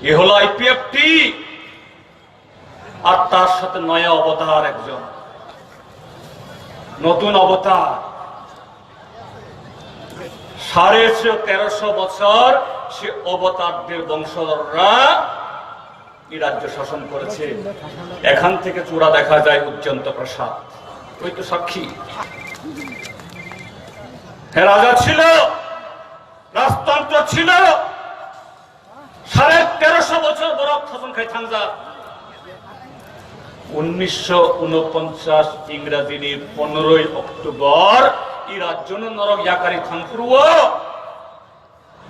এ হলো আইপিএফটি, আর তার সাথে নয়া অবতার, একজন নতুন অবতার। 1350 বছর সে অবতারদের বংশধররা এই রাজ্য শাসন করেছে। এখান থেকে চূড়া দেখা যায় উজ্জন্ত প্রাসাদ, ওই তো সাক্ষী। হ্যাঁ, রাজা ছিল, রাজতন্ত্র ছিল, 1350 বছর বরফ শাসন খাই থাংজা। 1949 ইংরাজি 15 অক্টোবর ই রাজ্য নরক ইয়াকারি থাংপুরুও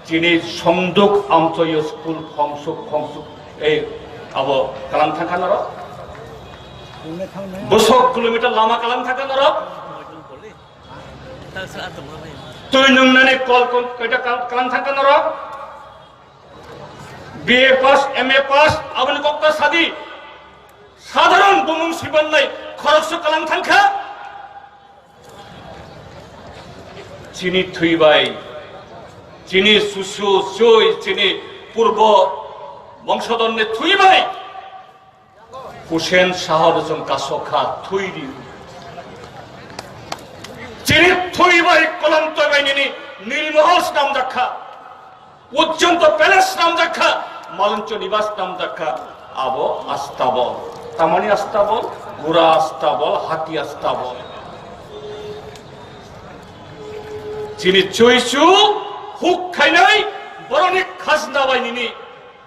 যিনি সংযোগ আমচয় স্কুল খংসুক খংসুক এই আবো কালাম থাকা নরক 200 কিলোমিটার লামা কালাম থাকা নরক তুই নংনানি কল কয়টা কালাম থাকা নরক বিএ পাস এমএ পাস আপনি কক্কা সাদি সাধারণ বমুং শিবন নাই খরচ কালাম থাকা চিনি থুইবাই চিনি সুসু চই চিনি পূর্ব বংশধরনে থুইবাই হুসেন শাহরুজন কাসখা থুইরি চিনি থুইবাই কলম তৈবাইনি নীলমহল নাম দেখা উজ্জন্ত প্যালেস নাম দেখা মালঞ্চ নিবাস নাম দেখা আবো আস্তাবল তামানি আস্তাবল ঘোড়া আস্তাবল হাতি আস্তাবল যিনি চৈচু হুক খাই নাই বরণিক খাজনা বাই নিনি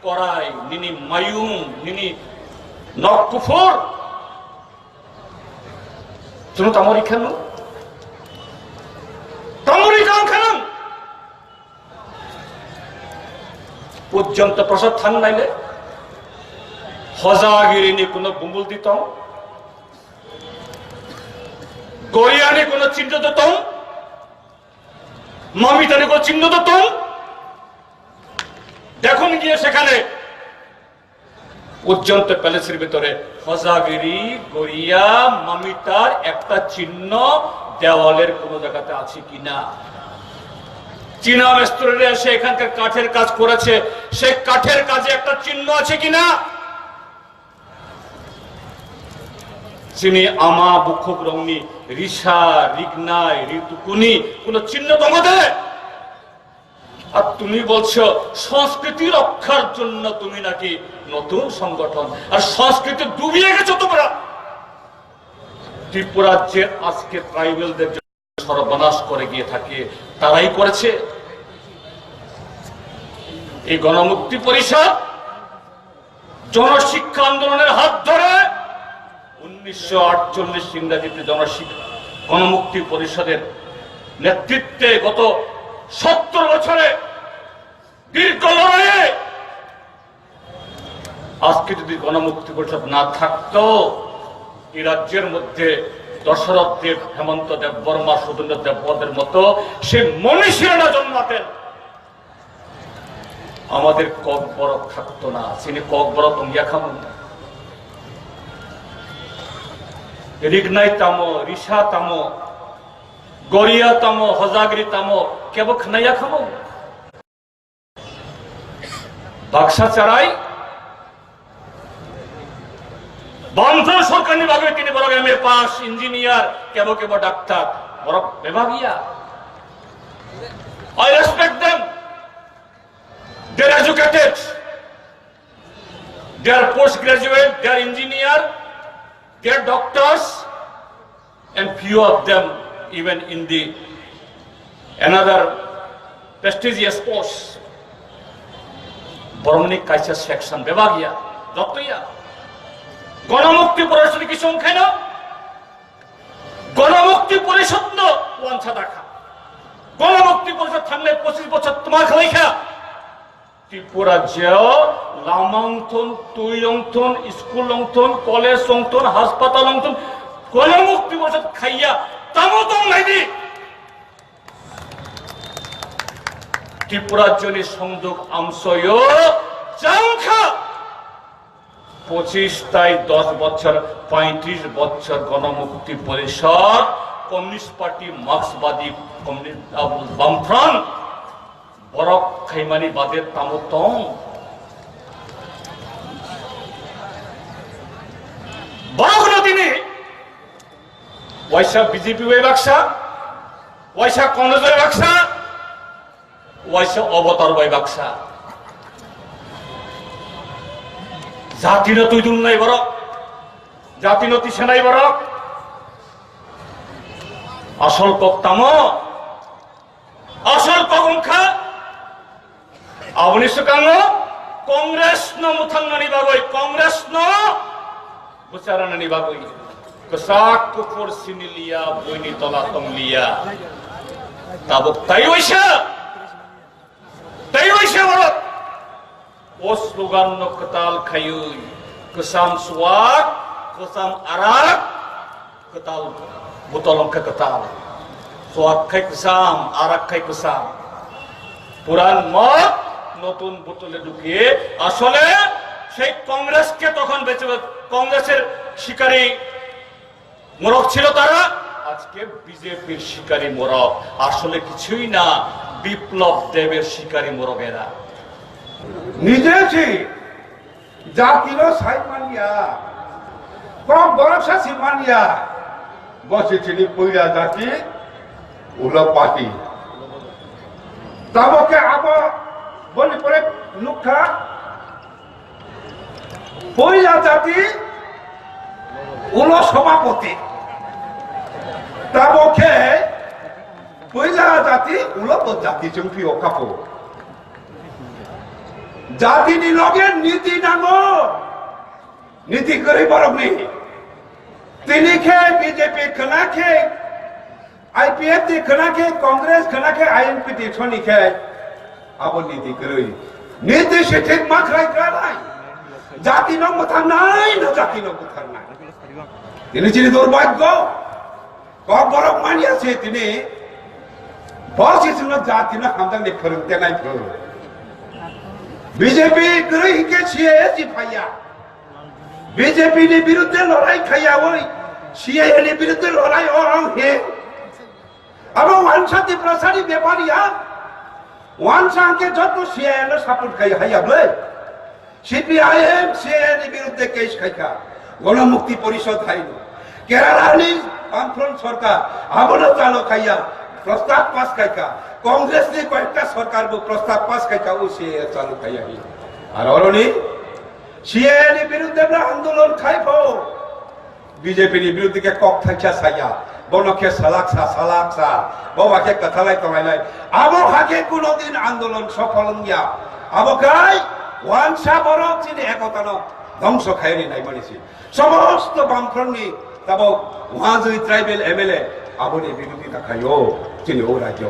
করাই নিনি মায়ুম নিনি নকুফর শুনো তামরি খান তামরি গান খান পর্যন্ত প্রসাদ থান নাইলে হজাগিরিনি কোন বুম্বুল দিতাম গরিয়ানি কোন চিহ্ন দিতাম মামিতারে কোন চিহ্ন দিতাম দেখুন গিয়ে সেখানে পর্যন্ত প্যালেসের ভিতরে হজাগিরি গরিয়া মামিতার একটা চিহ্ন দেওয়ালের কোন জায়গাতে আছে কিনা চীনা মিস্ত্রিরা এসে এখানকার কাঠের কাজ করেছে সেই কাঠের কাজে একটা চিহ্ন আছে কিনা চিনি আমা বুক্ষুক রংনি রিসা রিগনাই ঋতুকুনি কোন চিহ্ন তোমাদের আর তুমি বলছো সংস্কৃতি রক্ষার জন্য তুমি নাকি নতুন সংগঠন আর সংস্কৃতি ডুবিয়ে গেছো তোমরা ত্রিপুরাজ্যের আজকে ট্রাইবেলদের সর্বনাশ করে গিয়ে থাকে তারাই করেছে এই গণমুক্তি পরিষদ জনশিক্ষা আন্দোলনের হাত ধরে 1948 ইংরেজিতে জনশিক্ষা গণমুক্তি পরিষদের নেতৃত্বে গত 70 বছরে দীর্ঘ লড়াইয়ে আজকে যদি গণমুক্তি পরিষদ না থাকতো এই রাজ্যের মধ্যে দশরথ দেব হেমন্ত দেব বর্মা সুধীন্দ্র দেববর্মার মতো সে মনীষীরা জন্মাতেন আমাদের কক বড় থাকতো না তিনি কক বড় তঙ্গিয়া খামুন রিগনাই তামো রিসা তামো গরিয়া তামো হজাগরি তামো কেবল খানাইয়া খামো বাক্সা চারাই বামফ্রন্ট সরকার বিভাগে তিনি বড় এমএ পাস ইঞ্জিনিয়ার কেবল কেবল ডাক্তার বড় বিভাগিয়া I respect them. They are educated. They are postgraduate. They are engineer. They are doctors, and few of them even in the another prestigious posts. Boromnik Kaisa section বিভাগিয়া যতইয়া গণমুক্তি পরিষদ কি সংখ্যা না গণমুক্তি পরিষদ না ওয়ানছা দেখা গণমুক্তি পরিষদ থাকলে 25 বছর তোমার খাইখা ত্রিপুরা জেও লামাংথন তুইলংথন স্কুল লংথন কলেজ সংথন হাসপাতাল লংথন গণমুক্তি পরিষদ খাইয়া তামতম নাইনি ত্রিপুরার জন্য সংযোগ আমসয় চাংখা 25 তাই 10 বছর 35 বছর গণমুক্তি পরিষদ কমিউনিস্ট পার্টি মার্ক্সবাদী বামফ্রন্ট বরক খাইমানি বাদের তামতং ওয়াইসা বিজেপি ওই বাক্সা ওয়াইসা কংগ্রেস ওই বাক্সা ওয়াইসা অবতার ওই বাক্সা জাতি না তুই নাই বড় জাতি নতি সেনাই বড় আসল কক্তাম আসল কগংখা আবনিস কাঙ্গ কংগ্রেস ন মুথাঙ্গানি বাগৈ কংগ্রেস ন বুচারানানি বাগৈ কসাক কুকুর সিনিলিয়া বইনি তলা তংলিয়া তাবক তাই হইছে বড় ও স্লোগান ন কতাল খায়ুই কসাম সুয়াক কসাম আরাক কতাল বুতলংকা কতাল সোয়াক খাই কসাম আরাক খাই কসাম পুরান মত নতুন বোতলে ঢুকিয়ে আসলে সেই কংগ্রেসকে তখন বেঁচে কংগ্রেসের শিকারী মোরক ছিল তারা আজকে বিজেপির শিকারী মোরক আসলে কিছুই না বিপ্লব দেবের শিকারী মোরগেরা নিজেছি জাতির সাইমানিয়া কম বরফসা সিমানিয়া বসেছিলি পইরা জাতি উলো পাটি তাবকে আবা বলি পরে লুক্ষা পইরা জাতি উলো সভাপতি তাবকে পইরা জাতি উলো তো জাতি চুম্পি ও কাপো জাতি নিলগে নীতি ডাঙো নীতি করে বরফনি তিনি খে বিজেপি খনা খে আইপিএফ দি খনা খে কংগ্রেস খনা খে আইএনপি দি ছনি খে আবো নীতি করে নীতি সে ঠিক মাখরাই করাই জাতি ন কথা নাই না জাতি ন কথা নাই তিনি যিনি দুর্ভাগ্য কম বরফ মানিয়াছে তিনি বসেছিল জাতি না হামদাং নি ফরতে নাই ফর বিজেপি গ্রহীকে সিএএ ফাইয়া বিজেপি নি বিরুদ্ধে লড়াই খাইয়া ওই সিএএ নি বিরুদ্ধে লড়াই অং হে আবার ওয়ানসাতি প্রসারী ব্যাপারিয়া ওয়ানসাকে যত সিএএ নো সাপোর্ট খাই হাইয়া বলে সিপিআইএম সিএএ নি বিরুদ্ধে কেস খাইকা গণমুক্তি পরিষদ হাইলো কেরালানি বামফ্রন্ট সরকার আবনো চালো খাইয়া প্রস্তাব পাস খাইকা কংগ্রেস নি কয়েকটা সরকার প্রস্তাব পাস খাইকা ও সিএএ চালু খাইয়া আর অরনি সিএএ নি বিরুদ্ধে আন্দোলন খাইবো বিজেপি নি বিরুদ্ধে কে কক থাইছা সাইয়া বনকে সালাকসা বাবাকে কথালাই কমাইলাই আবো হাকে কোনদিন আন্দোলন সফল গিয়া আবো গাই ওয়ানসা বরক চিনি একতা ন ধ্বংস খাইনি নাই মানিছি সমস্ত বামফ্রন্ট নি তাবো ওয়াজুই ট্রাইবেল এমএলএ আবনি বিরোধিতা খাইও চিনি ও রাজ্য